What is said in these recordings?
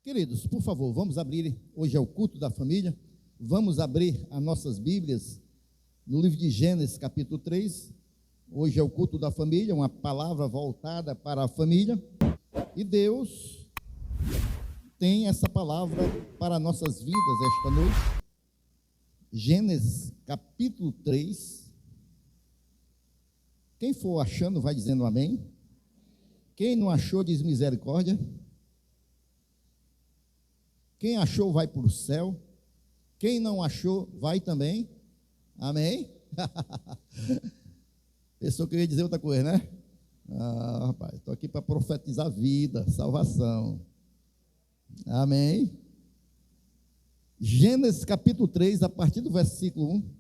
Queridos, por favor, vamos abrir, hoje é o culto da família, vamos abrir as nossas Bíblias no livro de Gênesis, capítulo 3, hoje é o culto da família, uma palavra voltada para a família, e Deus tem essa palavra para nossas vidas esta noite. Gênesis, capítulo 3, quem for achando vai dizendo amém, quem não achou diz misericórdia. Quem achou vai para o céu. Quem não achou vai também. Amém? Pessoa queria dizer outra coisa, né? Rapaz, estou aqui para profetizar vida, salvação. Amém? Gênesis capítulo 3, a partir do versículo 1,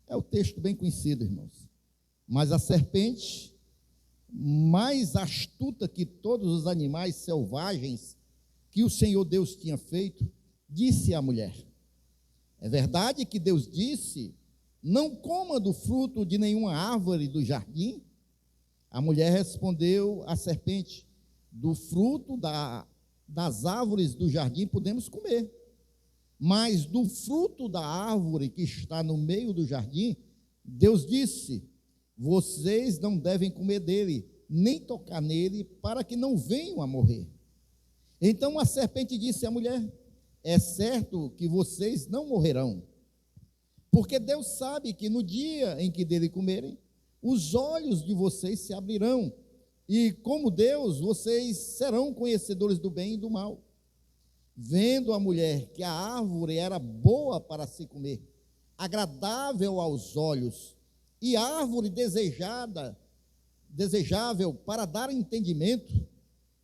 é o texto bem conhecido, irmãos. Mas a serpente, mais astuta que todos os animais selvagens que o Senhor Deus tinha feito, disse à mulher: é verdade que Deus disse, não coma do fruto de nenhuma árvore do jardim? A mulher respondeu à serpente: do fruto das árvores do jardim podemos comer, mas do fruto da árvore que está no meio do jardim, Deus disse, vocês não devem comer dele, nem tocar nele, para que não venham a morrer. Então a serpente disse à mulher: é certo que vocês não morrerão, porque Deus sabe que no dia em que dele comerem, os olhos de vocês se abrirão, e como Deus, vocês serão conhecedores do bem e do mal. Vendo a mulher que a árvore era boa para se comer, agradável aos olhos, e árvore desejável para dar entendimento,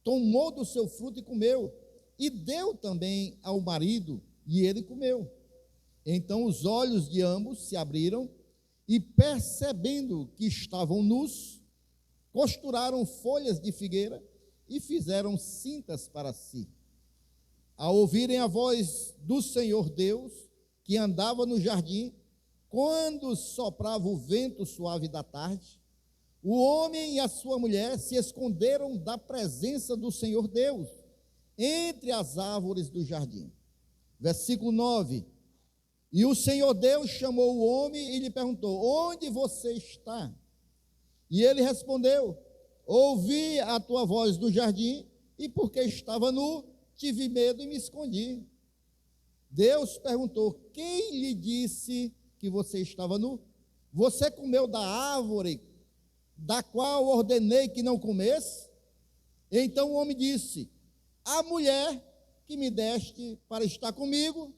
tomou do seu fruto e comeu, e deu também ao marido, e ele comeu. Então os olhos de ambos se abriram, e percebendo que estavam nus, costuraram folhas de figueira, e fizeram cintas para si. Ao ouvirem a voz do Senhor Deus, que andava no jardim, quando soprava o vento suave da tarde, o homem e a sua mulher se esconderam da presença do Senhor Deus, entre as árvores do jardim. Versículo 9. E o Senhor Deus chamou o homem e lhe perguntou: onde você está? E ele respondeu: ouvi a tua voz do jardim, e porque estava nu, tive medo e me escondi. Deus perguntou: quem lhe disse que você estava nu? Você comeu da árvore da qual ordenei que não comesse? Então o homem disse: a mulher que me deste para estar comigo,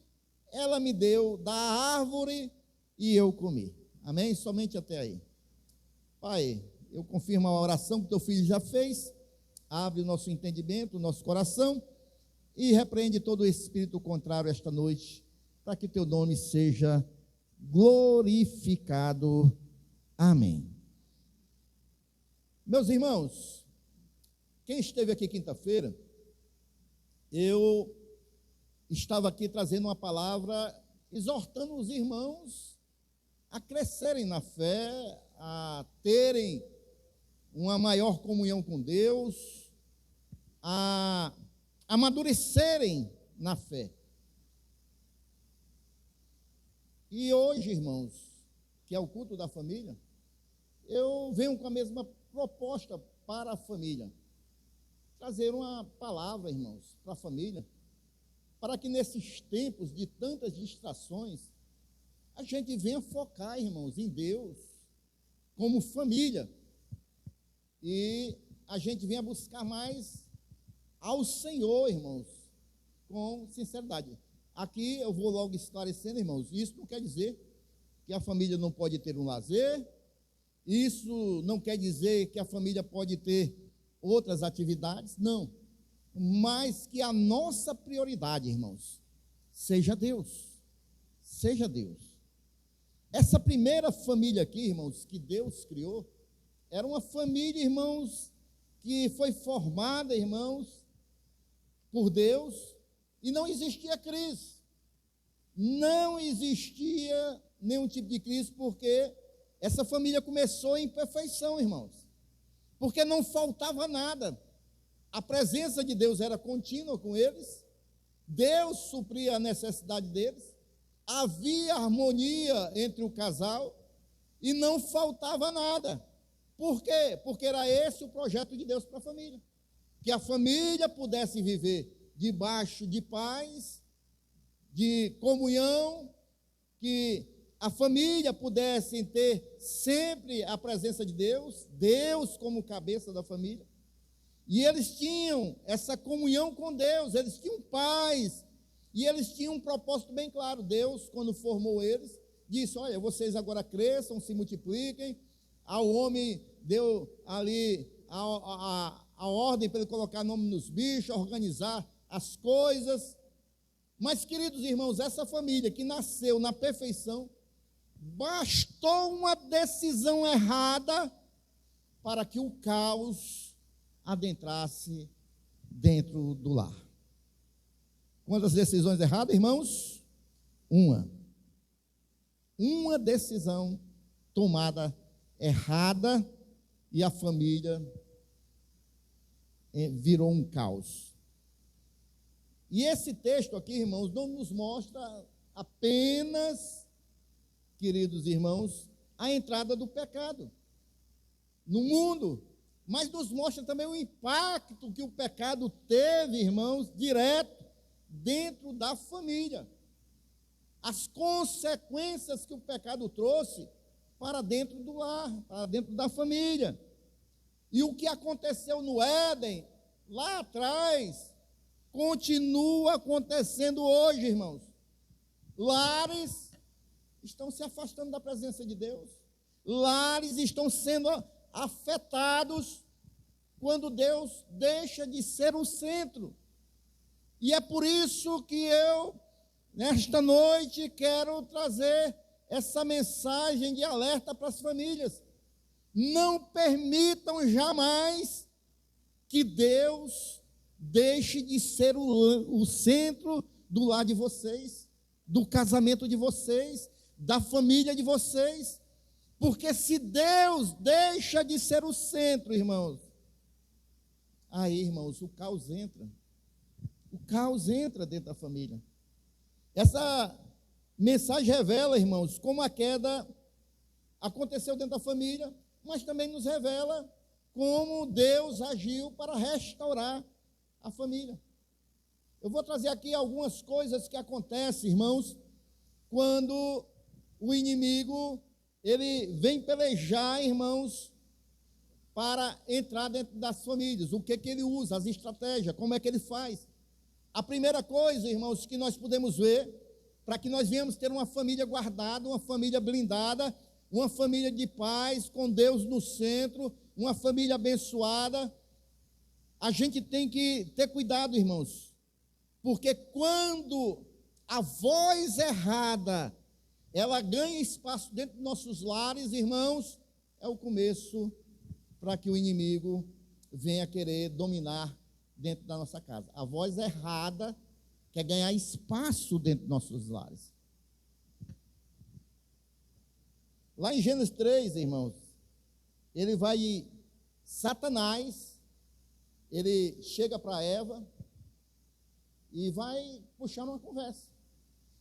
ela me deu da árvore e eu comi. Amém? Somente até aí. Pai, eu confirmo a oração que teu filho já fez, abre o nosso entendimento, o nosso coração, e repreende todo o espírito contrário esta noite, para que teu nome seja glorificado. Amém. Meus irmãos, quem esteve aqui quinta-feira, eu estava aqui trazendo uma palavra, exortando os irmãos a crescerem na fé, a terem uma maior comunhão com Deus, a amadurecerem na fé. E hoje, irmãos, que é o culto da família, eu venho com a mesma proposta para a família, trazer uma palavra, irmãos, para a família, para que nesses tempos de tantas distrações, a gente venha focar, irmãos, em Deus, como família, e a gente venha buscar mais ao Senhor, irmãos, com sinceridade. Aqui eu vou logo esclarecendo, irmãos, isso não quer dizer que a família não pode ter um lazer, isso não quer dizer que a família pode ter outras atividades, não, mas que a nossa prioridade, irmãos, seja Deus, seja Deus. Essa primeira família aqui, irmãos, que Deus criou, era uma família, irmãos, que foi formada, irmãos, por Deus, e não existia crise, não existia nenhum tipo de crise, porque essa família começou em perfeição, irmãos, porque não faltava nada, a presença de Deus era contínua com eles, Deus supria a necessidade deles, havia harmonia entre o casal e não faltava nada. Por quê? Porque era esse o projeto de Deus para a família. Que a família pudesse viver debaixo de paz, de comunhão, que a família pudesse ter sempre a presença de Deus, Deus como cabeça da família. E eles tinham essa comunhão com Deus, eles tinham paz, e eles tinham um propósito bem claro. Deus, quando formou eles, disse: olha, vocês agora cresçam, se multipliquem. Ao homem deu ali a ordem para ele colocar nome nos bichos, organizar as coisas. Mas, queridos irmãos, essa família que nasceu na perfeição, bastou uma decisão errada para que o caos adentrasse dentro do lar. Quantas decisões erradas, irmãos? Uma decisão tomada errada e a família virou um caos. E esse texto aqui, irmãos, não nos mostra apenas, queridos irmãos, a entrada do pecado no mundo, mas nos mostra também o impacto que o pecado teve, irmãos, direto dentro da família. As consequências que o pecado trouxe para dentro do lar, para dentro da família. E o que aconteceu no Éden, lá atrás, continua acontecendo hoje, irmãos. Lares estão se afastando da presença de Deus. Lares estão sendo afetados quando Deus deixa de ser o centro. E é por isso que eu, nesta noite, quero trazer essa mensagem de alerta para as famílias. Não permitam jamais que Deus deixe de ser o centro do lar de vocês, do casamento de vocês, da família de vocês. Porque se Deus deixa de ser o centro, irmãos, aí, irmãos, o caos entra. O caos entra dentro da família. Essa mensagem revela, irmãos, como a queda aconteceu dentro da família, mas também nos revela como Deus agiu para restaurar a família. Eu vou trazer aqui algumas coisas que acontecem, irmãos, quando o inimigo, ele vem pelejar, irmãos, para entrar dentro das famílias. O que ele usa, as estratégias, como é que ele faz. A primeira coisa, irmãos, que nós podemos ver, para que nós venhamos ter uma família guardada, uma família blindada, uma família de paz, com Deus no centro, uma família abençoada, a gente tem que ter cuidado, irmãos, porque quando a voz errada, ela ganha espaço dentro dos nossos lares, irmãos, é o começo para que o inimigo venha querer dominar dentro da nossa casa. A voz errada quer ganhar espaço dentro dos nossos lares. Lá em Gênesis 3, irmãos, Satanás, ele chega para Eva e vai puxar uma conversa.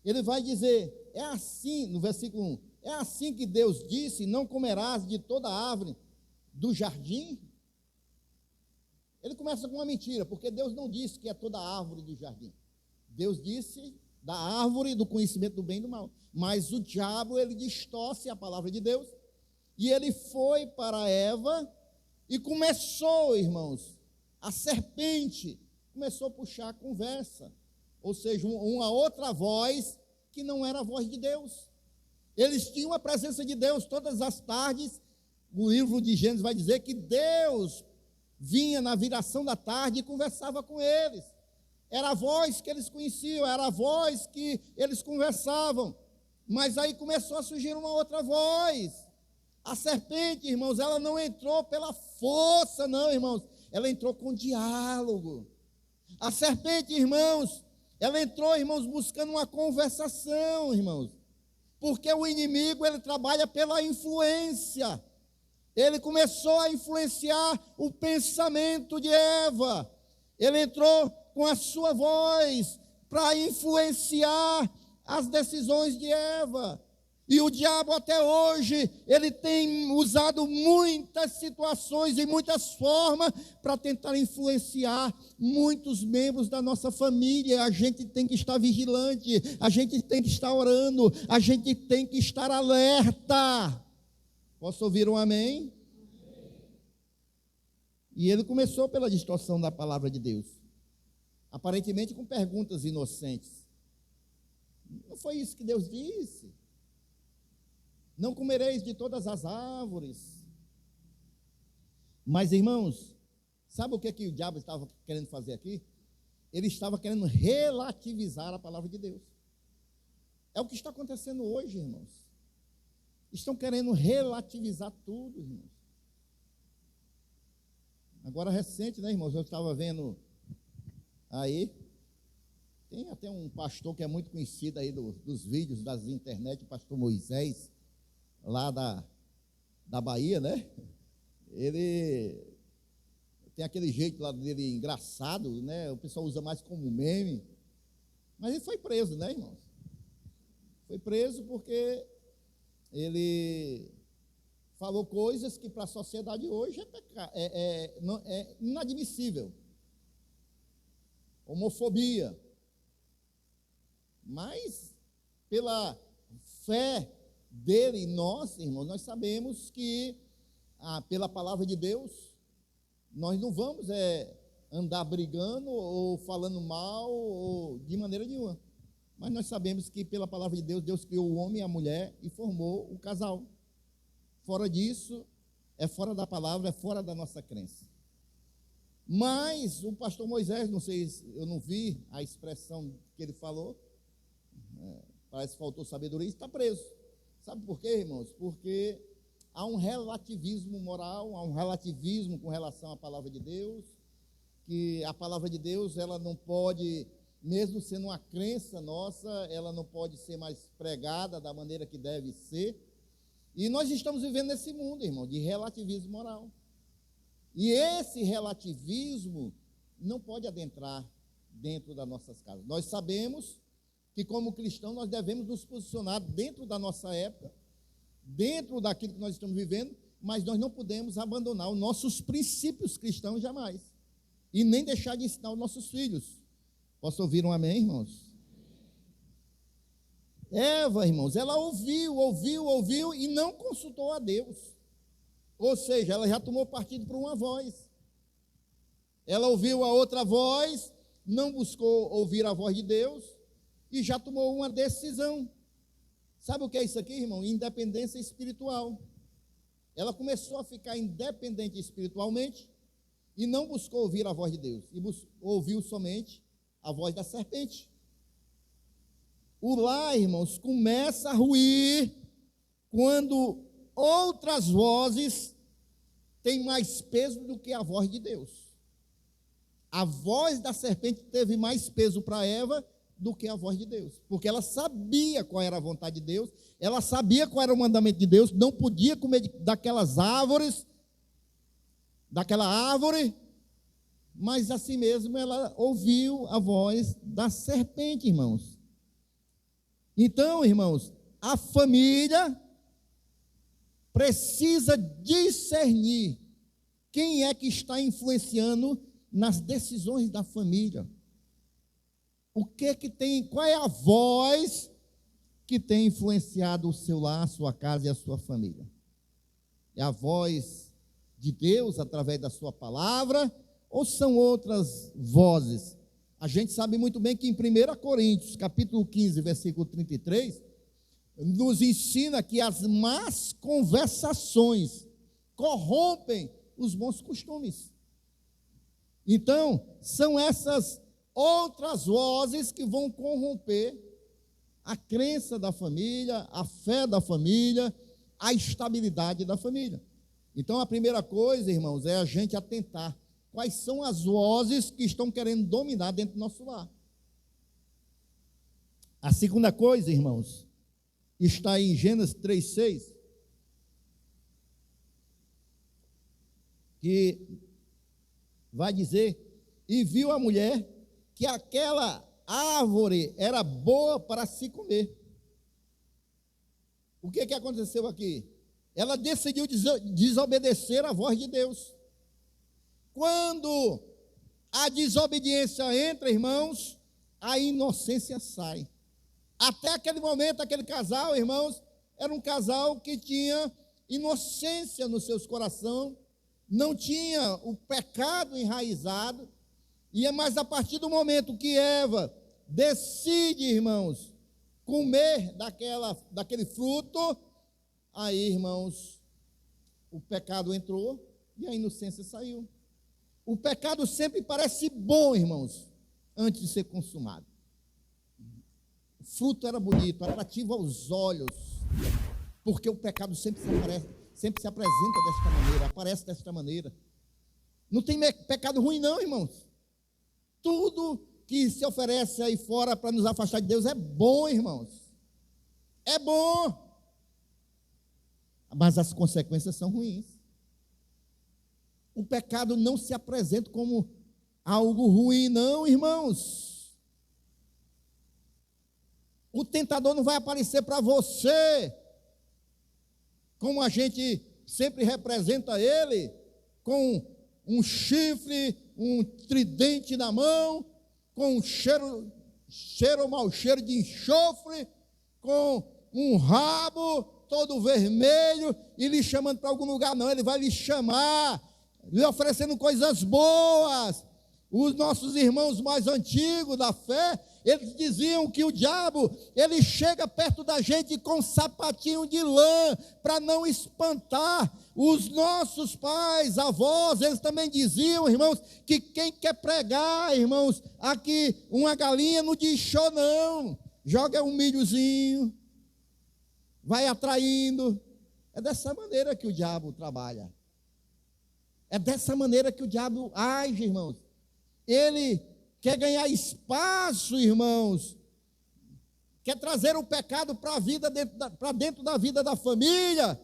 Ele vai dizer, é assim, no versículo 1, é assim que Deus disse, não comerás de toda árvore do jardim? Ele começa com uma mentira, porque Deus não disse que é toda árvore do jardim. Deus disse da árvore do conhecimento do bem e do mal. Mas o diabo, ele distorce a palavra de Deus. E ele foi para Eva e começou, irmãos, a serpente começou a puxar a conversa. Ou seja, uma outra voz que não era a voz de Deus. Eles tinham a presença de Deus todas as tardes. O livro de Gênesis vai dizer que Deus vinha na viração da tarde e conversava com eles. Era a voz que eles conheciam, era a voz que eles conversavam. Mas aí começou a surgir uma outra voz. A serpente, irmãos, ela não entrou pela força, não, irmãos. Ela entrou com diálogo. A serpente, irmãos, ela entrou, irmãos, buscando uma conversação, irmãos. Porque o inimigo, ele trabalha pela influência. Ele começou a influenciar o pensamento de Eva. Ele entrou com a sua voz, para influenciar as decisões de Eva. E o diabo até hoje, ele tem usado muitas situações e muitas formas para tentar influenciar muitos membros da nossa família. A gente tem que estar vigilante, a gente tem que estar orando, a gente tem que estar alerta. Posso ouvir um amém? E ele começou pela distorção da palavra de Deus, aparentemente com perguntas inocentes. Não foi isso que Deus disse? Não comereis de todas as árvores. Mas, irmãos, sabe o que o diabo estava querendo fazer aqui? Ele estava querendo relativizar a palavra de Deus. É o que está acontecendo hoje, irmãos. Estão querendo relativizar tudo, irmãos. Agora, recente, né, irmãos? Eu estava vendo aí, tem até um pastor que é muito conhecido aí dos vídeos das internet, o pastor Moisés, lá da Bahia, né? Ele tem aquele jeito lá dele engraçado, né? O pessoal usa mais como meme. Mas ele foi preso, né, irmãos? Foi preso porque ele falou coisas que para a sociedade hoje é inadmissível. Homofobia. Mas, pela fé dele e nós, irmãos, nós sabemos que, pela palavra de Deus, nós não vamos andar brigando ou falando mal ou de maneira nenhuma. Mas nós sabemos que, pela palavra de Deus, Deus criou o homem e a mulher e formou o casal. Fora disso, é fora da palavra, é fora da nossa crença. Mas o pastor Moisés, não sei, eu não vi a expressão que ele falou, parece que faltou sabedoria, está preso. Sabe por quê, irmãos? Porque há um relativismo moral, há um relativismo com relação à palavra de Deus, que a palavra de Deus, ela não pode, mesmo sendo uma crença nossa, ela não pode ser mais pregada da maneira que deve ser. E nós estamos vivendo nesse mundo, irmão, de relativismo moral. E esse relativismo não pode adentrar dentro das nossas casas. Nós sabemos que, como cristãos, nós devemos nos posicionar dentro da nossa época, dentro daquilo que nós estamos vivendo, mas nós não podemos abandonar os nossos princípios cristãos jamais, e nem deixar de ensinar os nossos filhos. Posso ouvir um amém, irmãos? Eva, irmãos, ela ouviu e não consultou a Deus. Ou seja, ela já tomou partido por uma voz. Ela ouviu a outra voz, não buscou ouvir a voz de Deus, e já tomou uma decisão. Sabe o que é isso aqui, irmão? Independência espiritual. Ela começou a ficar independente espiritualmente e não buscou ouvir a voz de Deus, e ouviu somente a voz da serpente. O lar, irmãos, começa a ruir quando outras vozes têm mais peso do que a voz de Deus. A voz da serpente teve mais peso para Eva do que a voz de Deus, porque ela sabia qual era a vontade de Deus, ela sabia qual era o mandamento de Deus, não podia comer daquelas árvores, daquela árvore, mas assim mesmo ela ouviu a voz da serpente, irmãos. Então, irmãos, a família precisa discernir quem é que está influenciando nas decisões da família. O que tem, qual é a voz que tem influenciado o seu lar, a sua casa e a sua família? É a voz de Deus através da sua palavra ou são outras vozes? A gente sabe muito bem que em 1 Coríntios, capítulo 15, versículo 33, nos ensina que as más conversações corrompem os bons costumes. Então, são essas outras vozes que vão corromper a crença da família, a fé da família, a estabilidade da família. Então, a primeira coisa, irmãos, é a gente atentar quais são as vozes que estão querendo dominar dentro do nosso lar. A segunda coisa, irmãos, está em Gênesis 3:6, que vai dizer: e viu a mulher que aquela árvore era boa para se comer. O que aconteceu aqui? Ela decidiu desobedecer à voz de Deus. Quando a desobediência entra, irmãos, a inocência sai. Até aquele momento, aquele casal, irmãos, era um casal que tinha inocência nos seus corações, não tinha o pecado enraizado, mas a partir do momento que Eva decide, irmãos, comer daquele fruto, aí, irmãos, o pecado entrou e a inocência saiu. O pecado sempre parece bom, irmãos, antes de ser consumado. O fruto era bonito, atrativo aos olhos, porque o pecado sempre se apresenta desta maneira, aparece desta maneira. Não tem pecado ruim não, irmãos. Tudo que se oferece aí fora para nos afastar de Deus é bom, irmãos. É bom. Mas as consequências são ruins. O pecado não se apresenta como algo ruim, não, irmãos. O tentador não vai aparecer para você, como a gente sempre representa ele, com um chifre, um tridente na mão, com um mau cheiro de enxofre, com um rabo todo vermelho, e lhe chamando para algum lugar. Não, ele vai lhe chamar, lhe oferecendo coisas boas. Os nossos irmãos mais antigos da fé, eles diziam que o diabo, ele chega perto da gente com um sapatinho de lã, para não espantar. Os nossos pais, avós, eles também diziam, irmãos, que quem quer pregar, irmãos, aqui uma galinha não diz show não, joga um milhozinho, vai atraindo. É dessa maneira que o diabo trabalha. É dessa maneira que o diabo age, irmãos. Ele quer ganhar espaço, irmãos, quer trazer o pecado para dentro da vida da família,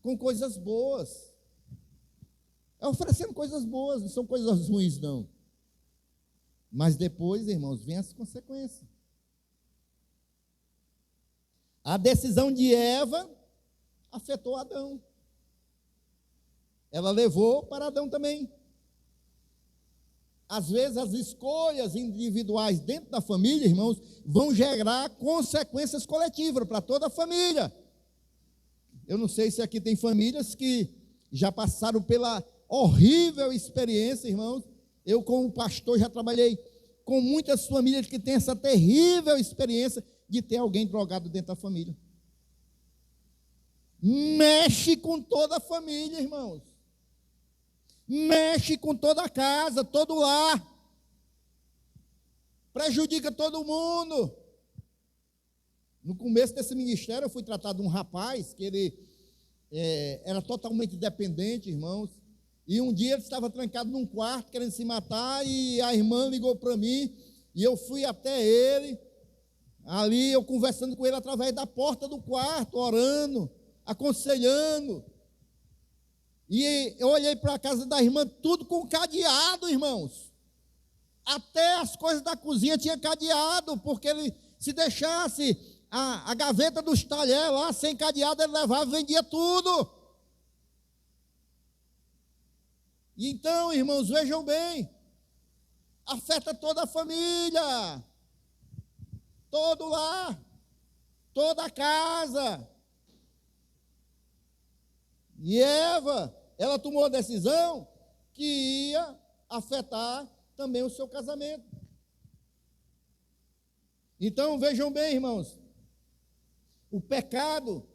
com coisas boas. É oferecendo coisas boas, não são coisas ruins, não. Mas depois, irmãos, vem as consequências. A decisão de Eva afetou Adão. Ela levou para Adão também. Às vezes as escolhas individuais dentro da família, irmãos, vão gerar consequências coletivas para toda a família. Eu não sei se aqui tem famílias que já passaram pela horrível experiência, irmãos. Eu, como pastor, já trabalhei com muitas famílias que têm essa terrível experiência de ter alguém drogado dentro da família. Mexe com toda a família, irmãos. Mexe com toda a casa, todo o lar. Prejudica todo mundo. No começo desse ministério, eu fui tratado de um rapaz que ele era totalmente dependente, irmãos. E um dia ele estava trancado num quarto, querendo se matar, e a irmã ligou para mim, e eu fui até ele. Ali eu conversando com ele através da porta do quarto, orando, aconselhando. E eu olhei para a casa da irmã, tudo com cadeado, irmãos. Até as coisas da cozinha tinha cadeado, porque ele, se deixasse a gaveta dos talheres lá, sem cadeado, ele levava e vendia tudo. E então, irmãos, vejam bem, afeta toda a família, todo lar, toda a casa. E Eva, ela tomou a decisão que ia afetar também o seu casamento. Então, vejam bem, irmãos, o pecado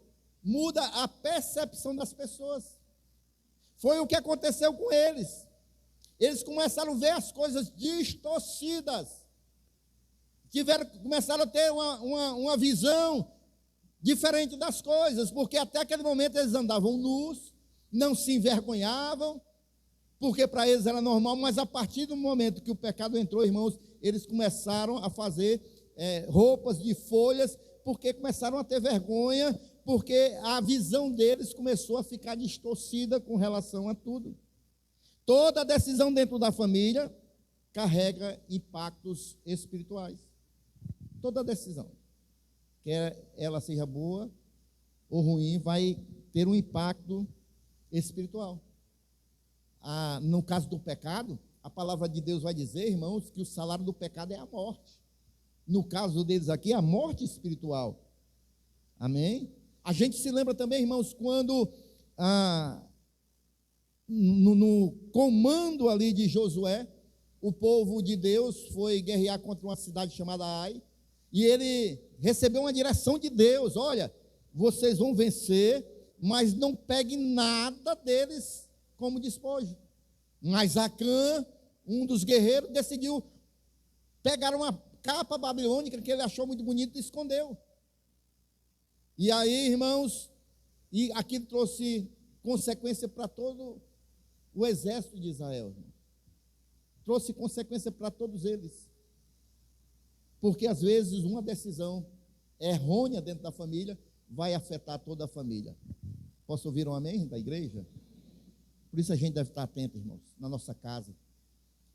muda a percepção das pessoas. Foi o que aconteceu com eles. Eles começaram a ver as coisas distorcidas. Começaram a ter uma visão diferente das coisas, porque até aquele momento eles andavam nus, não se envergonhavam, porque para eles era normal, mas a partir do momento que o pecado entrou, irmãos, eles começaram a fazer roupas de folhas, porque começaram a ter vergonha, porque a visão deles começou a ficar distorcida com relação a tudo. Toda decisão dentro da família carrega impactos espirituais. Toda decisão, quer ela seja boa ou ruim, vai ter um impacto espiritual. No caso do pecado, a palavra de Deus vai dizer, irmãos, que o salário do pecado é a morte. No caso deles aqui, a morte espiritual. Amém? A gente se lembra também, irmãos, quando no comando ali de Josué, o povo de Deus foi guerrear contra uma cidade chamada Ai, e ele recebeu uma direção de Deus: olha, vocês vão vencer, mas não peguem nada deles como despojo. Mas Acã, um dos guerreiros, decidiu pegar uma capa babilônica que ele achou muito bonita e escondeu. E aí, irmãos, e aquilo trouxe consequência para todo o exército de Israel. Trouxe consequência para todos eles. Porque às vezes uma decisão errônea dentro da família vai afetar toda a família. Posso ouvir um amém da igreja? Por isso a gente deve estar atento, irmãos, na nossa casa.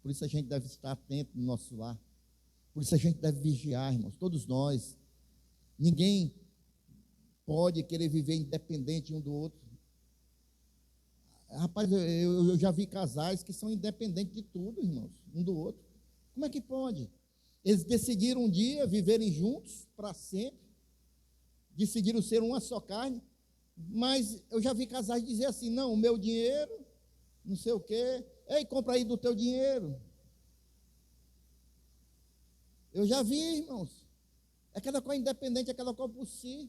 Por isso a gente deve estar atento no nosso lar. Por isso a gente deve vigiar, irmãos, todos nós. Ninguém pode querer viver independente um do outro. Rapaz, eu já vi casais que são independentes de tudo, irmãos, um do outro. Como é que pode? Eles decidiram um dia viverem juntos para sempre, decidiram ser uma só carne, mas eu já vi casais dizer assim: não, o meu dinheiro, não sei o quê, ei, compra aí do teu dinheiro. Eu já vi, irmãos, é cada qual independente, é cada qual por si.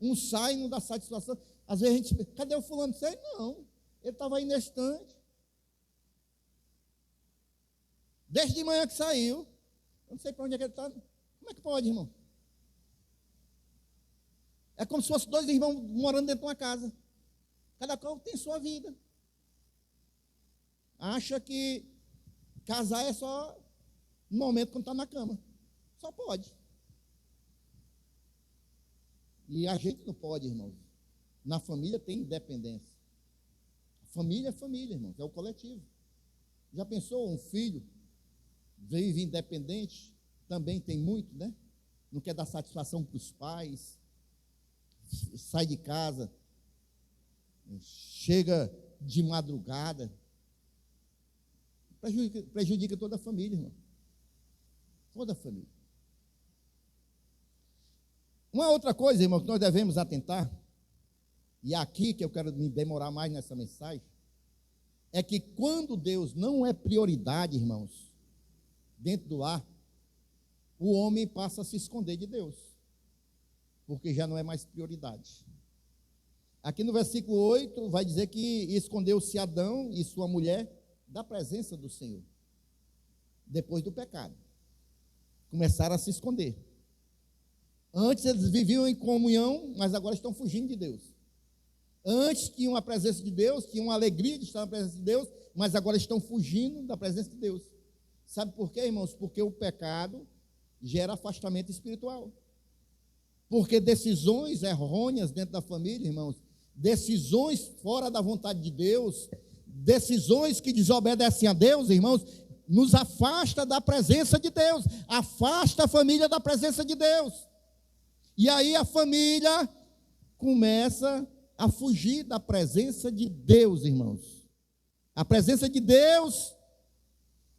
Um sai, não dá satisfação. Às vezes a gente pensa: cadê o fulano? Sei não, ele estava aí na estante, desde de manhã que saiu. Eu não sei para onde é que ele está. Como é que pode, irmão? É como se fossem dois irmãos morando dentro de uma casa. Cada qual tem sua vida. Acha que casar é só no momento quando está na cama. Só pode. E a gente não pode, irmãos. Na família tem independência. Família é família, irmãos. É o coletivo. Já pensou um filho vive independente? Também tem muito, né? Não quer dar satisfação para os pais. Sai de casa. Chega de madrugada. Prejudica toda a família, irmão. Toda a família. Uma outra coisa, irmão, que nós devemos atentar, e é aqui que eu quero me demorar mais nessa mensagem, é que quando Deus não é prioridade, irmãos, dentro do lar, o homem passa a se esconder de Deus, porque já não é mais prioridade. Aqui no versículo 8 vai dizer que escondeu-se Adão e sua mulher da presença do Senhor, depois do pecado. Começaram a se esconder. Antes eles viviam em comunhão, mas agora estão fugindo de Deus. Antes tinham a presença de Deus, tinham uma alegria de estar na presença de Deus, mas agora estão fugindo da presença de Deus. Sabe por quê, irmãos? Porque o pecado gera afastamento espiritual. Porque decisões errôneas dentro da família, irmãos, decisões fora da vontade de Deus, decisões que desobedecem a Deus, irmãos, nos afasta da presença de Deus, afasta a família da presença de Deus. E aí a família começa a fugir da presença de Deus, irmãos. A presença de Deus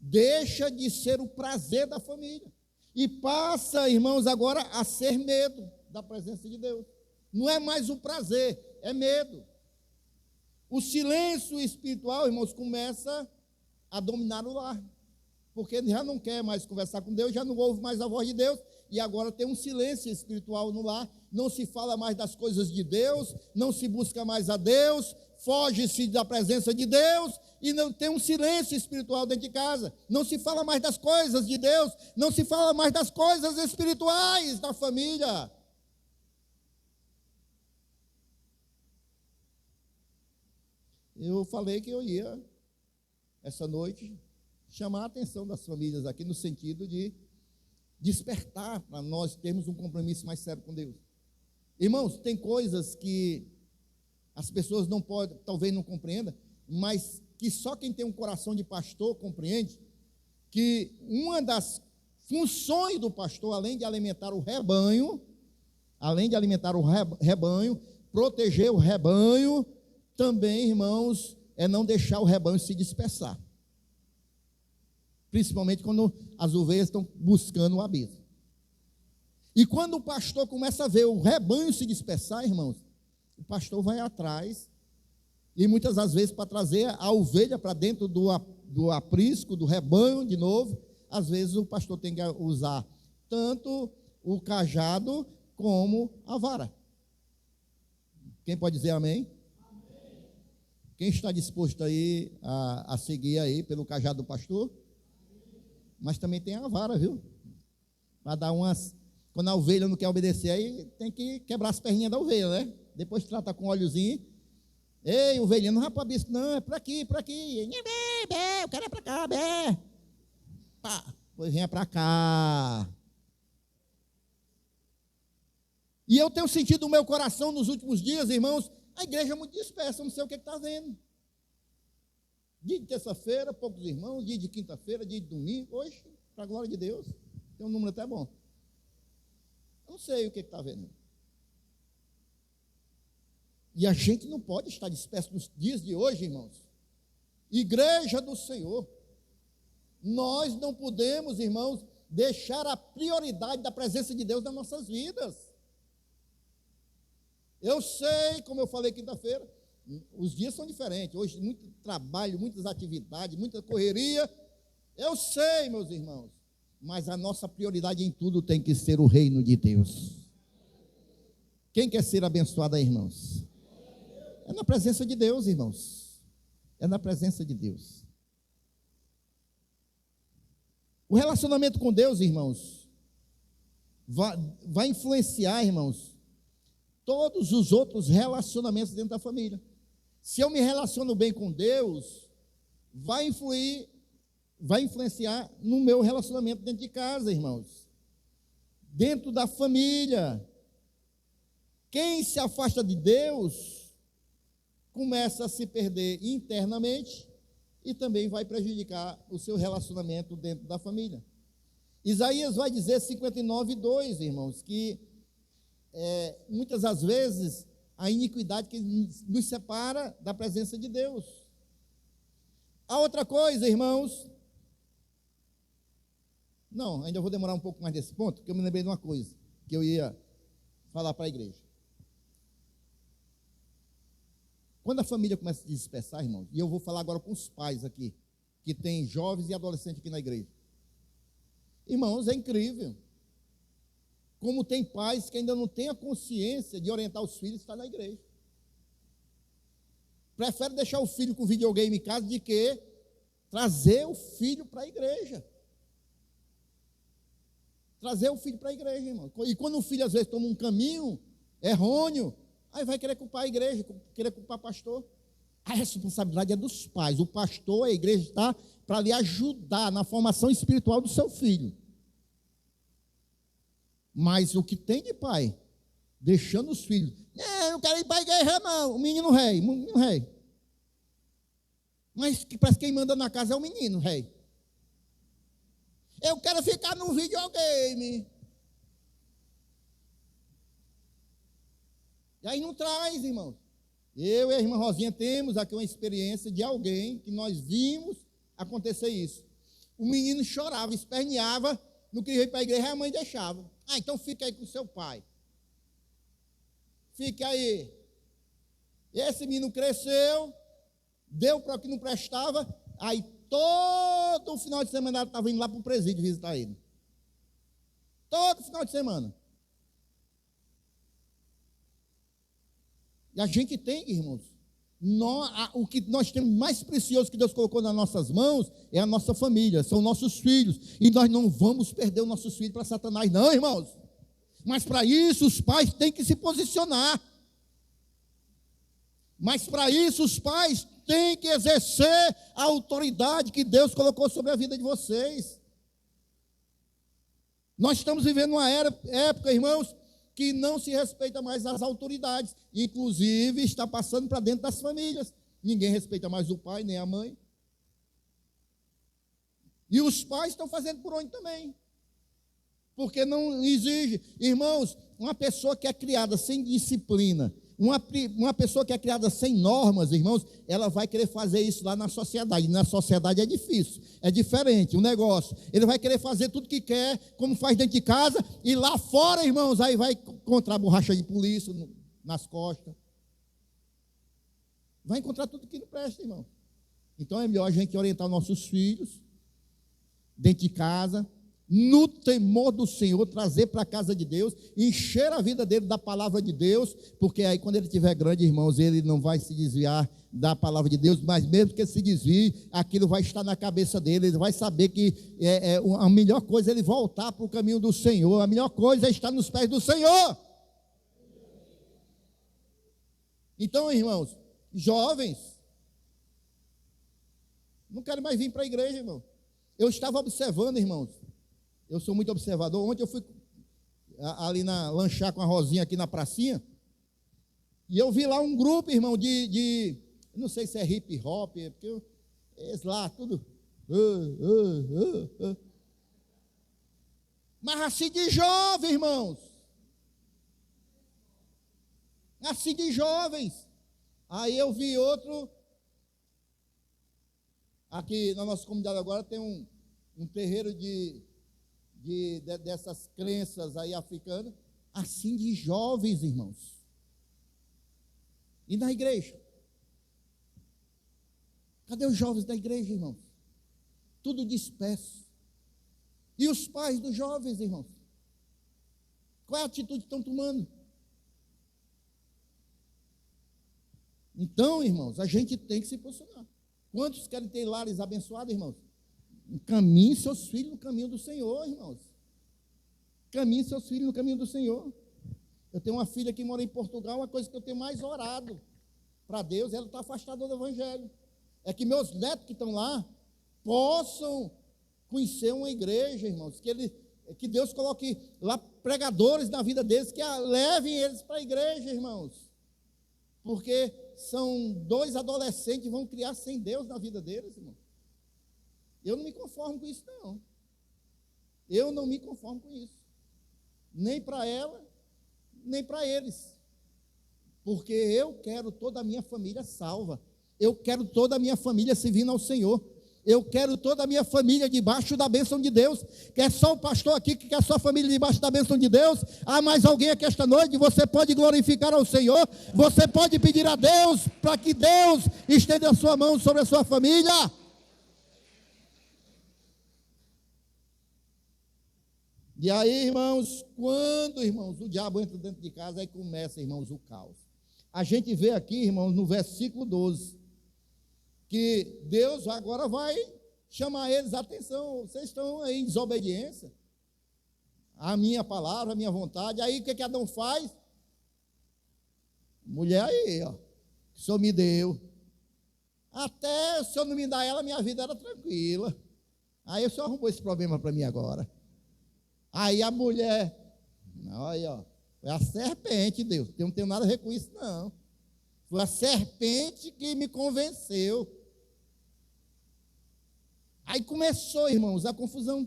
deixa de ser o prazer da família e passa, irmãos, agora a ser medo da presença de Deus. Não é mais o prazer, é medo. O silêncio espiritual, irmãos, começa a dominar o lar, porque ele já não quer mais conversar com Deus, já não ouve mais a voz de Deus, e agora tem um silêncio espiritual no lar, não se fala mais das coisas de Deus, não se busca mais a Deus, foge-se da presença de Deus, e não tem um silêncio espiritual dentro de casa, não se fala mais das coisas de Deus, não se fala mais das coisas espirituais da família. Eu falei que eu ia, essa noite, chamar a atenção das famílias aqui, no sentido de despertar para nós termos um compromisso mais sério com Deus. Irmãos, tem coisas que as pessoas não podem, talvez não compreendam, mas que só quem tem um coração de pastor compreende, que uma das funções do pastor, além de alimentar o rebanho, proteger o rebanho, também, irmãos, é não deixar o rebanho se dispersar. Principalmente quando as ovelhas estão buscando o abismo. E quando o pastor começa a ver o rebanho se dispersar, irmãos, o pastor vai atrás, e muitas das vezes para trazer a ovelha para dentro do aprisco, do rebanho de novo, às vezes o pastor tem que usar tanto o cajado como a vara. Quem pode dizer amém? Amém. Quem está disposto aí a seguir aí pelo cajado do pastor? Amém. Mas também tem a vara, viu? Para dar umas... Quando a ovelha não quer obedecer, aí tem que quebrar as perninhas da ovelha, né? Depois trata com óleozinho. Ei, ovelhinha, não vai para o bispo, não, é por aqui, por aqui. Eu quero ir para cá, bé. Pá, pois venha para cá. E eu tenho sentido no meu coração nos últimos dias, irmãos, a igreja é muito dispersa, não sei o que está vendo. Dia de terça-feira, poucos irmãos, dia de quinta-feira, dia de domingo, hoje, para a glória de Deus, tem um número até bom. Eu não sei o que está vendo. E a gente não pode estar disperso nos dias de hoje, irmãos. Igreja do Senhor. Nós não podemos, irmãos, deixar a prioridade da presença de Deus nas nossas vidas. Eu sei, como eu falei quinta-feira, os dias são diferentes. Hoje, muito trabalho, muitas atividades, muita correria. Eu sei, meus irmãos. Mas a nossa prioridade em tudo tem que ser o reino de Deus. Quem quer ser abençoado aí, irmãos? É na presença de Deus, irmãos. É na presença de Deus. O relacionamento com Deus, irmãos, vai influenciar, irmãos, todos os outros relacionamentos dentro da família. Se eu me relaciono bem com Deus, vai influenciar no meu relacionamento dentro de casa, irmãos. Dentro da família. Quem se afasta de Deus começa a se perder internamente e também vai prejudicar o seu relacionamento dentro da família. Isaías vai dizer 59:2, irmãos, que muitas das vezes a iniquidade que nos separa da presença de Deus. A outra coisa, irmãos, não, ainda vou demorar um pouco mais desse ponto, porque eu me lembrei de uma coisa que eu ia falar para a igreja. Quando a família começa a se dispersar, irmãos, e eu vou falar agora com os pais aqui, que tem jovens e adolescentes aqui na igreja. Irmãos, é incrível. Como tem pais que ainda não têm a consciência de orientar os filhos a estar na igreja. Prefere deixar o filho com videogame em casa do que trazer o filho para a igreja. Trazer o filho para a igreja, irmão. E quando o filho às vezes toma um caminho errôneo, aí vai querer culpar a igreja, querer culpar o pastor. A responsabilidade é dos pais. O pastor, a igreja está para lhe ajudar na formação espiritual do seu filho. Mas o que tem de pai, deixando os filhos, eu não quero ir para a igreja não, o menino rei. Mas parece que quem manda na casa é o menino rei. Eu quero ficar no videogame. E aí não traz, irmãos. Eu e a irmã Rosinha temos aqui uma experiência de alguém que nós vimos acontecer isso. O menino chorava, esperneava, não queria ir para a igreja, a mãe deixava. Então fica aí com o seu pai. Fica aí. Esse menino cresceu, deu para o que não prestava, aí todo final de semana ela estava indo lá para o presídio visitar ele. Todo final de semana. E a gente tem, irmãos, o que nós temos mais precioso que Deus colocou nas nossas mãos é a nossa família, são nossos filhos. E nós não vamos perder os nossos filhos para Satanás, não, irmãos. Mas para isso os pais têm que se posicionar. Mas para isso os pais têm que exercer a autoridade que Deus colocou sobre a vida de vocês. Nós estamos vivendo uma época, irmãos, que não se respeita mais as autoridades, inclusive está passando para dentro das famílias. Ninguém respeita mais o pai nem a mãe. E os pais estão fazendo por onde também. Porque não exige. Irmãos, uma pessoa que é criada sem disciplina, uma pessoa que é criada sem normas, irmãos, ela vai querer fazer isso lá na sociedade. Na sociedade é difícil, é diferente o negócio. Ele vai querer fazer tudo que quer, como faz dentro de casa, e lá fora, irmãos, aí vai encontrar borracha de polícia nas costas. Vai encontrar tudo que não presta, irmão. Então é melhor a gente orientar os nossos filhos, dentro de casa, no temor do Senhor, trazer para a casa de Deus, encher a vida dele da palavra de Deus, porque aí quando ele estiver grande, irmãos, ele não vai se desviar da palavra de Deus, mas mesmo que ele se desvie, aquilo vai estar na cabeça dele, ele vai saber que a melhor coisa é ele voltar para o caminho do Senhor, a melhor coisa é estar nos pés do Senhor. Então, irmãos, jovens, não quero mais vir para a igreja, irmão. Eu estava observando, irmãos, eu sou muito observador. Ontem eu fui ali lanchar com a Rosinha aqui na pracinha, e eu vi lá um grupo, irmão, não sei se é hip hop, porque eles lá, tudo. Mas assim de jovem, irmãos. Assim de jovens. Aí eu vi outro. Aqui na nossa comunidade agora tem um terreiro dessas crenças aí africanas, assim de jovens, irmãos. E na igreja? Cadê os jovens da igreja, irmãos? Tudo disperso. E os pais dos jovens, irmãos? Qual é a atitude que estão tomando? Então, irmãos, a gente tem que se posicionar. Quantos querem ter lares abençoados, irmãos? Encaminhe seus filhos no caminho do Senhor, irmãos. Caminhe seus filhos no caminho do Senhor. Eu tenho uma filha que mora em Portugal, uma coisa que eu tenho mais orado para Deus, ela está afastada do Evangelho. É que meus netos que estão lá possam conhecer uma igreja, irmãos, que Deus coloque lá pregadores na vida deles, que levem eles para a igreja, irmãos. Porque são 2 adolescentes que vão criar sem Deus na vida deles, irmão. Eu não me conformo com isso, não. Eu não me conformo com isso. Nem para ela, nem para eles. Porque eu quero toda a minha família salva. Eu quero toda a minha família servindo ao Senhor. Eu quero toda a minha família debaixo da bênção de Deus. Quer só o pastor aqui que quer sua família debaixo da bênção de Deus? Há mais alguém aqui esta noite? Você pode glorificar ao Senhor. Você pode pedir a Deus para que Deus estenda a sua mão sobre a sua família. E aí, irmãos, quando, irmãos, o diabo entra dentro de casa, aí começa, irmãos, o caos. A gente vê aqui, irmãos, no versículo 12, que Deus agora vai chamar eles a atenção. Vocês estão aí em desobediência à minha palavra, à minha vontade. Aí o que Adão faz? Mulher aí, ó, que o Senhor me deu. Até o Senhor não me dar ela, minha vida era tranquila. Aí o Senhor arrumou esse problema para mim agora. Aí a mulher, olha, ó, foi a serpente, Deus. Eu não tenho nada a ver com isso, não. Foi a serpente que me convenceu. Aí começou, irmãos, a confusão.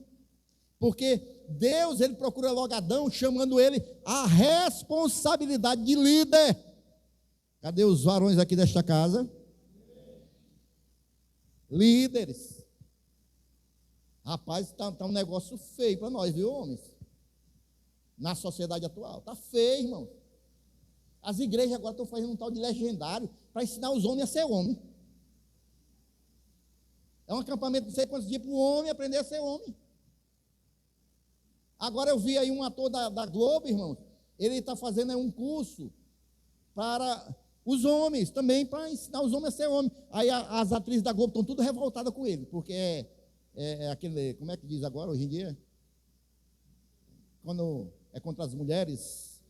Porque Deus, ele procura logo Adão, chamando ele a responsabilidade de líder. Cadê os varões aqui desta casa? Líderes. Rapaz, está um negócio feio para nós, viu, homens? Na sociedade atual. Está feio, irmão. As igrejas agora estão fazendo um tal de legendário para ensinar os homens a ser homem. É um acampamento, não sei quantos dias, para o homem aprender a ser homem. Agora eu vi aí um ator da Globo, irmão. Ele está fazendo um curso para os homens também, para ensinar os homens a ser homem. Aí as atrizes da Globo estão tudo revoltadas com ele, porque é aquele, como é que diz agora, hoje em dia? Quando é contra as mulheres.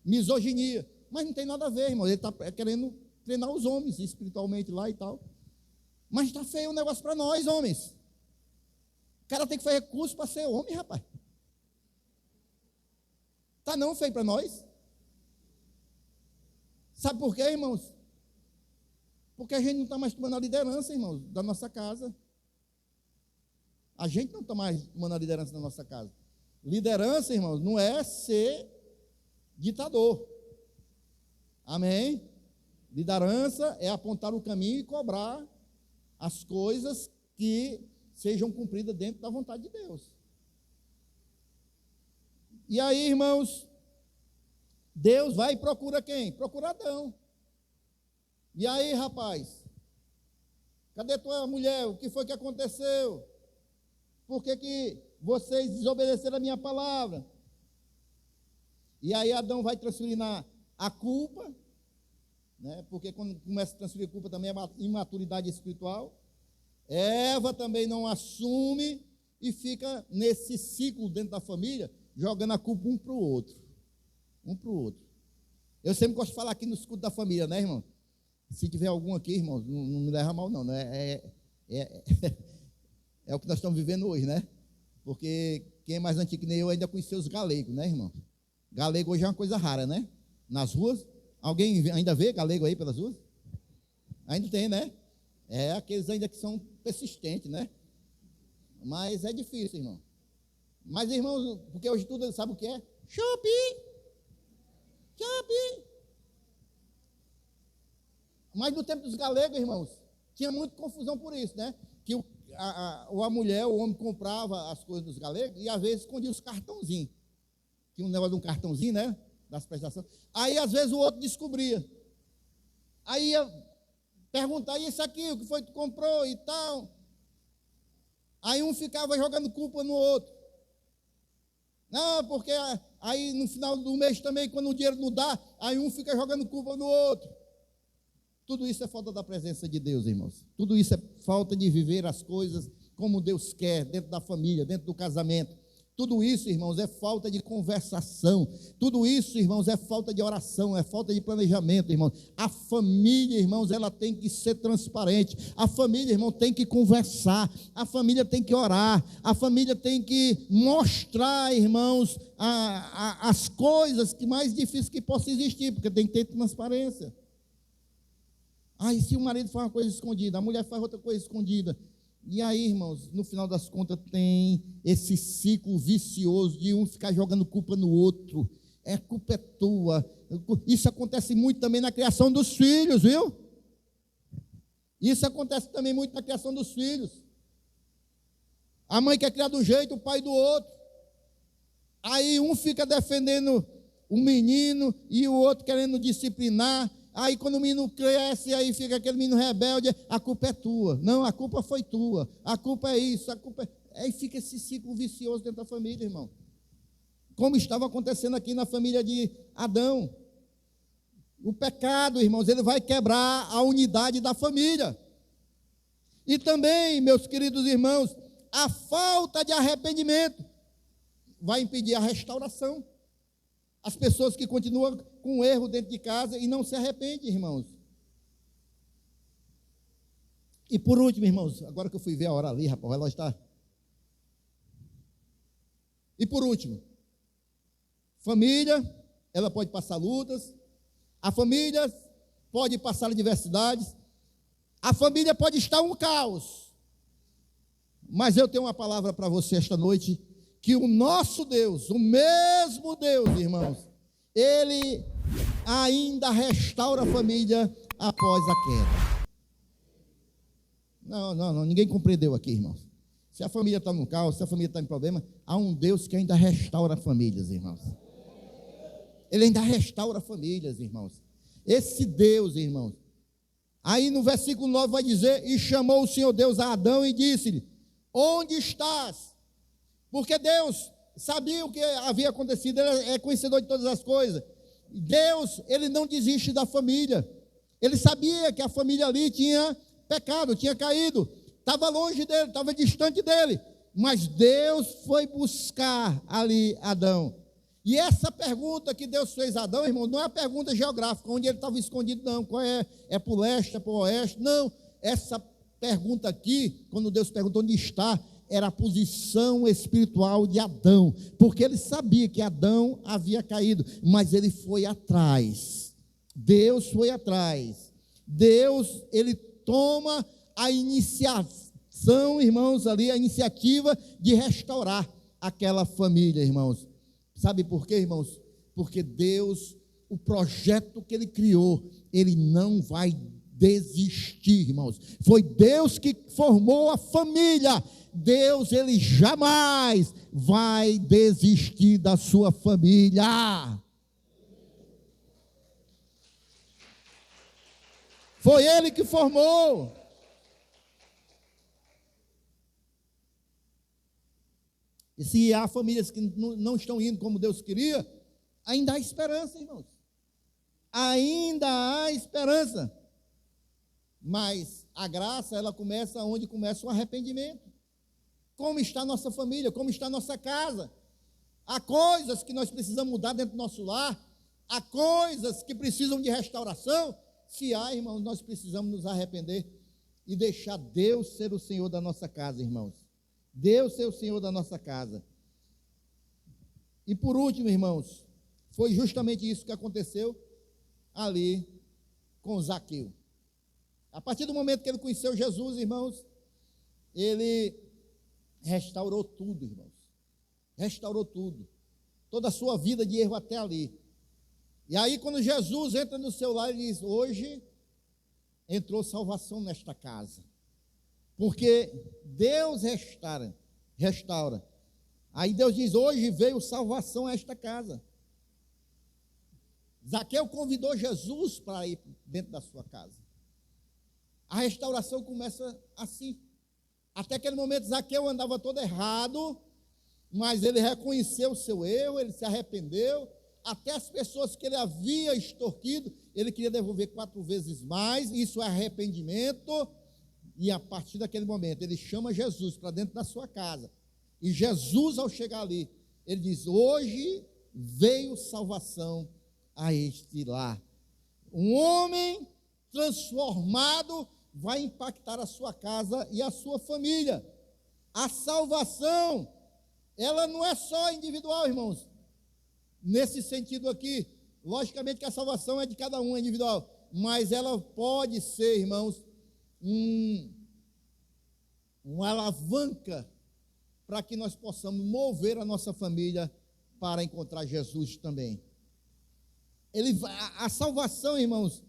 Misoginia. Mas não tem nada a ver, irmão. Ele está querendo treinar os homens espiritualmente lá e tal. Mas está feio o negócio para nós, homens. O cara tem que fazer curso para ser homem, rapaz. Está não feio para nós? Sabe por quê, irmãos? Porque a gente não está mais tomando a liderança, irmãos, da nossa casa. A gente não está mais tomando a liderança na nossa casa. Liderança, irmãos, não é ser ditador. Amém? Liderança é apontar o caminho e cobrar as coisas que sejam cumpridas dentro da vontade de Deus. E aí, irmãos, Deus vai e procura quem? Procura Adão. E aí, rapaz, cadê tua mulher? O que foi que aconteceu? Por que vocês desobedeceram a minha palavra? E aí Adão vai transferir a culpa, né? Porque quando começa a transferir culpa também é uma imaturidade espiritual. Eva também não assume e fica nesse ciclo dentro da família, jogando a culpa um para o outro. Um para o outro. Eu sempre gosto de falar aqui no escudo da família, né, irmão? Se tiver algum aqui, irmão, não me leva mal, não. É o que nós estamos vivendo hoje, né? Porque quem é mais antigo que nem eu ainda conheceu os galegos, né, irmão? Galego hoje é uma coisa rara, né? Nas ruas. Alguém ainda vê galego aí pelas ruas? Ainda tem, né? É aqueles ainda que são persistentes, né? Mas é difícil, irmão. Mas, irmãos, porque hoje tudo sabe o que é? Shopping! Shopping! Mas no tempo dos galegos, irmãos, tinha muita confusão por isso, né? Que a mulher, o homem comprava as coisas dos galegos e às vezes escondia os cartãozinhos. Tinha um negócio de um cartãozinho, né? Das prestações. Aí às vezes o outro descobria. Aí ia perguntar, e isso aqui, o que foi que tu comprou e tal? Aí um ficava jogando culpa no outro. Não, porque aí no final do mês também, quando o dinheiro não dá, aí um fica jogando culpa no outro. Tudo isso é falta da presença de Deus, irmãos. Tudo isso é falta de viver as coisas como Deus quer, dentro da família, dentro do casamento. Tudo isso, irmãos, é falta de conversação. Tudo isso, irmãos, é falta de oração, é falta de planejamento, irmãos. A família, irmãos, ela tem que ser transparente. A família, irmão, tem que conversar. A família tem que orar. A família tem que mostrar, irmãos, as coisas que mais difíceis que possam existir, porque tem que ter transparência. E se o marido faz uma coisa escondida, a mulher faz outra coisa escondida. E aí, irmãos, no final das contas tem esse ciclo vicioso de um ficar jogando culpa no outro. Culpa é tua. Isso acontece muito também na criação dos filhos, viu? Isso acontece também muito na criação dos filhos. A mãe quer criar de um jeito, o pai do outro. Aí um fica defendendo o menino e o outro querendo disciplinar. Aí quando o menino cresce, aí fica aquele menino rebelde, a culpa é tua. Não, a culpa foi tua. A culpa é isso, a culpa é... Aí fica esse ciclo vicioso dentro da família, irmão. Como estava acontecendo aqui na família de Adão. O pecado, irmãos, ele vai quebrar a unidade da família. E também, meus queridos irmãos, a falta de arrependimento vai impedir a restauração. As pessoas que continuam com erro dentro de casa e não se arrependem, irmãos. E por último, irmãos, agora que eu fui ver a hora ali, rapaz, o relógio está. E por último, família, ela pode passar lutas, a família pode passar adversidades, a família pode estar um caos. Mas eu tenho uma palavra para você esta noite, que o nosso Deus, o mesmo Deus, irmãos, Ele ainda restaura a família após a queda. Não, ninguém compreendeu aqui, irmãos. Se a família está no caos, se a família está em problema, há um Deus que ainda restaura famílias, irmãos. Ele ainda restaura famílias, irmãos. Esse Deus, irmãos. Aí no versículo 9 vai dizer, e chamou o Senhor Deus a Adão e disse-lhe, onde estás? Porque Deus sabia o que havia acontecido, Ele é conhecedor de todas as coisas. Deus, Ele não desiste da família. Ele sabia que a família ali tinha pecado, tinha caído, estava longe dele, estava distante dele. Mas Deus foi buscar ali Adão. E essa pergunta que Deus fez a Adão, irmão, não é uma pergunta geográfica, onde ele estava escondido, não. Qual é? É para o leste, é para o oeste? Não. Essa pergunta aqui, quando Deus perguntou onde está, era a posição espiritual de Adão, porque ele sabia que Adão havia caído, mas ele foi atrás. Deus foi atrás. Deus, ele toma a iniciativa são, irmãos, ali a iniciativa de restaurar aquela família, irmãos. Sabe por quê, irmãos? Porque Deus, o projeto que Ele criou, Ele não vai desistir, irmãos. Foi Deus que formou a família. Deus, Ele jamais vai desistir da sua família. Foi Ele que formou. E se há famílias que não estão indo como Deus queria, ainda há esperança, irmãos. Ainda há esperança. Mas a graça, ela começa onde começa o arrependimento. Como está a nossa família, como está a nossa casa. Há coisas que nós precisamos mudar dentro do nosso lar. Há coisas que precisam de restauração. Se há, irmãos, nós precisamos nos arrepender e deixar Deus ser o Senhor da nossa casa, irmãos. Deus ser o Senhor da nossa casa. E por último, irmãos, foi justamente isso que aconteceu ali com Zaqueu. A partir do momento que ele conheceu Jesus, irmãos, ele restaurou tudo, irmãos. Restaurou tudo. Toda a sua vida de erro até ali. E aí, quando Jesus entra no seu lar, ele diz: hoje entrou salvação nesta casa. Porque Deus restaura. Aí Deus diz: hoje veio salvação a esta casa. Zaqueu convidou Jesus para ir dentro da sua casa. A restauração começa assim. Até aquele momento, Zaqueu andava todo errado, mas ele reconheceu o seu erro, ele se arrependeu. Até as pessoas que ele havia extorquido, ele queria devolver 4 vezes mais. Isso é arrependimento. E a partir daquele momento, ele chama Jesus para dentro da sua casa. E Jesus, ao chegar ali, ele diz: hoje veio salvação a este lar. Um homem transformado vai impactar a sua casa e a sua família. A salvação, ela não é só individual, irmãos. Nesse sentido aqui, logicamente que a salvação é de cada um, é individual, mas ela pode ser, irmãos, uma alavanca para que nós possamos mover a nossa família para encontrar Jesus também. A salvação, irmãos,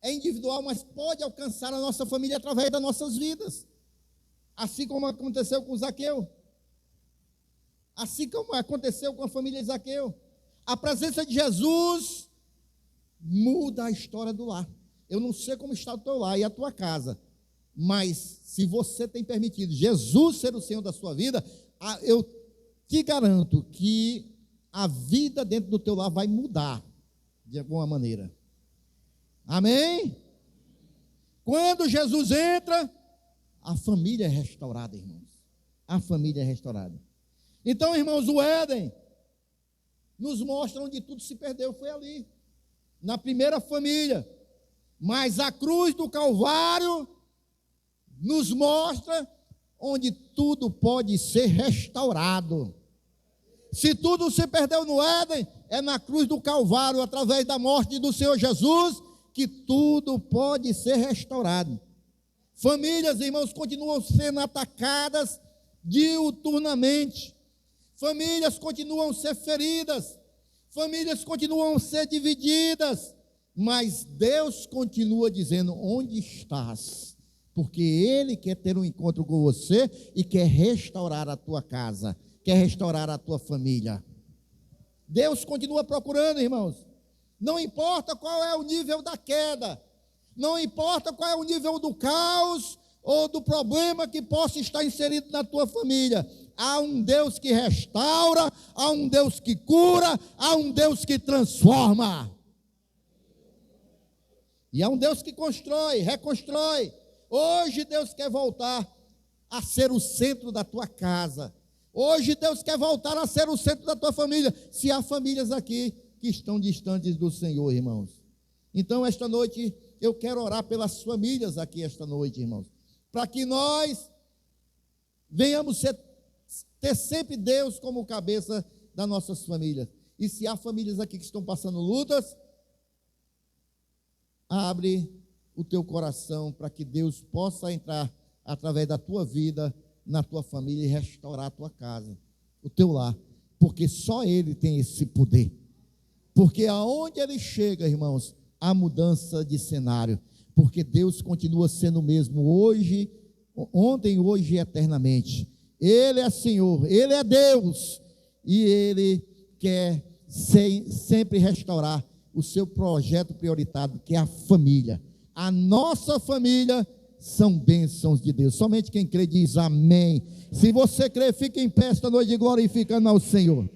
é individual, mas pode alcançar a nossa família através das nossas vidas. Assim como aconteceu com Zaqueu. Assim como aconteceu com a família de Zaqueu. A presença de Jesus muda a história do lar. Eu não sei como está o teu lar e a tua casa, mas se você tem permitido Jesus ser o Senhor da sua vida, eu te garanto que a vida dentro do teu lar vai mudar de alguma maneira. Amém? Quando Jesus entra, a família é restaurada, irmãos. A família é restaurada. Então, irmãos, o Éden nos mostra onde tudo se perdeu, foi ali, na primeira família. Mas a cruz do Calvário nos mostra onde tudo pode ser restaurado. Se tudo se perdeu no Éden, é na cruz do Calvário, através da morte do Senhor Jesus, que tudo pode ser restaurado. Famílias, irmãos, continuam sendo atacadas diuturnamente. Famílias continuam a ser feridas. Famílias continuam a ser divididas. Mas Deus continua dizendo: onde estás? Porque Ele quer ter um encontro com você e quer restaurar a tua casa, quer restaurar a tua família. Deus continua procurando, irmãos. Não importa qual é o nível da queda, não importa qual é o nível do caos ou do problema que possa estar inserido na tua família. Há um Deus que restaura, há um Deus que cura, há um Deus que transforma. E há um Deus que constrói, reconstrói. Hoje Deus quer voltar a ser o centro da tua casa. Hoje Deus quer voltar a ser o centro da tua família. Se há famílias aqui que estão distantes do Senhor, irmãos. Então, esta noite, eu quero orar pelas famílias aqui esta noite, irmãos. Para que nós venhamos ter sempre Deus como cabeça das nossas famílias. E se há famílias aqui que estão passando lutas, abre o teu coração para que Deus possa entrar através da tua vida, na tua família, e restaurar a tua casa, o teu lar, porque só Ele tem esse poder. Porque aonde Ele chega, irmãos, há mudança de cenário, porque Deus continua sendo o mesmo hoje, ontem, hoje e eternamente. Ele é Senhor, Ele é Deus, e Ele quer sempre restaurar o seu projeto prioritário, que é a família. A nossa família são bênçãos de Deus. Somente quem crê diz amém. Se você crê, fique em pé esta noite glorificando ao Senhor.